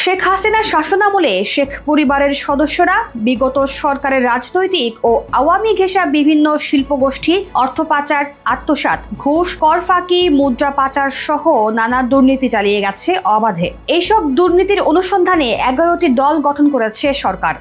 শেখ হাসিনার শাসনামলে শেখ পরিবারের সদস্যরা বিগত সরকারের রাজনৈতিক ও আওয়ামী ঘেঁষা বিভিন্ন শিল্পগোষ্ঠী অর্থ পাচার, আত্মসাৎ, ঘুষ, কর ফাঁকি, মুদ্রা পাচার সহ নানা দুর্নীতি চালিয়ে গেছে অবাধে। এইসব দুর্নীতির অনুসন্ধানে 11টি দল গঠন করেছে সরকার।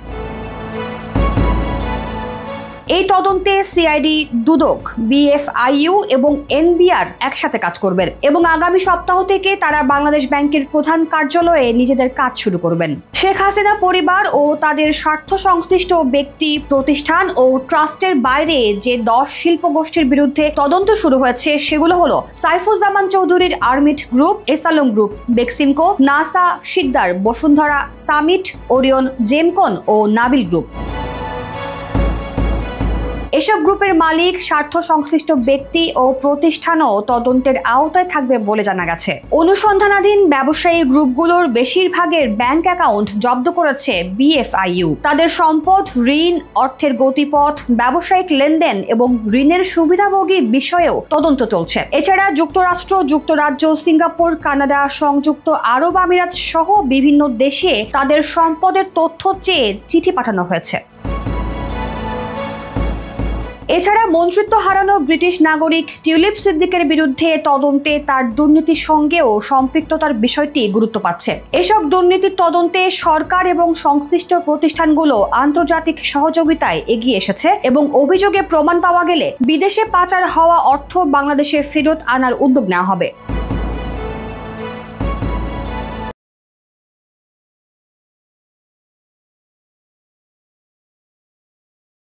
এই তদন্তে সিআইডি, দুদক, বিএফআইইউ এবং এনবিআর একসাথে কাজ করবেন এবং আগামী সপ্তাহ থেকে তারা বাংলাদেশ ব্যাংকের প্রধান কার্যালয়ে নিজেদের কাজ শুরু করবেন। শেখ হাসিনা পরিবার ও তাদের স্বার্থ সংশ্লিষ্ট ব্যক্তি, প্রতিষ্ঠান ও ট্রাস্টের বাইরে যে 10 শিল্পগোষ্ঠীর বিরুদ্ধে তদন্ত শুরু হয়েছে সেগুলো হলো সাইফুজ্জামান চৌধুরীর Aramit group, S Alam group, Beximco, Nassa, Sikder, Bashundhara, Summit, Orion, Gemcon ও নাবিল গ্রুপ। এসব গ্রুপের মালিক, স্বার্থ সংশ্লিষ্ট ব্যক্তি ও প্রতিষ্ঠানও তদন্তের আওতায় থাকবে বলে জানা গেছে। অনুসন্ধানাধীন ব্যবসায়ী গ্রুপগুলোর বেশিরভাগের ব্যাংক অ্যাকাউন্ট জব্দ করেছে বিএফআইইউ। তাদের সম্পদ, ঋণ, অর্থের গতিপথ, ব্যবসায়িক লেনদেন এবং ঋণের সুবিধাভোগী বিষয়েও তদন্ত চলছে। এছাড়া যুক্তরাষ্ট্র, যুক্তরাজ্য, সিঙ্গাপুর, কানাডা, সংযুক্ত আরব আমিরাত সহ বিভিন্ন দেশে তাদের সম্পদের তথ্য চেয়ে চিঠি পাঠানো হয়েছে। এছাড়া মন্ত্রিত্ব হারানো ব্রিটিশ নাগরিক টিউলিপ সিদ্দিকের বিরুদ্ধে তদন্তে তার দুর্নীতির সঙ্গেও সম্পৃক্ততার বিষয়টি গুরুত্ব পাচ্ছে। এসব দুর্নীতির তদন্তে সরকার এবং সংশ্লিষ্ট প্রতিষ্ঠানগুলো আন্তর্জাতিক সহযোগিতায় এগিয়ে এসেছে এবং অভিযোগে প্রমাণ পাওয়া গেলে বিদেশে পাচার হওয়া অর্থ বাংলাদেশে ফেরত আনার উদ্যোগ নেওয়া হবে।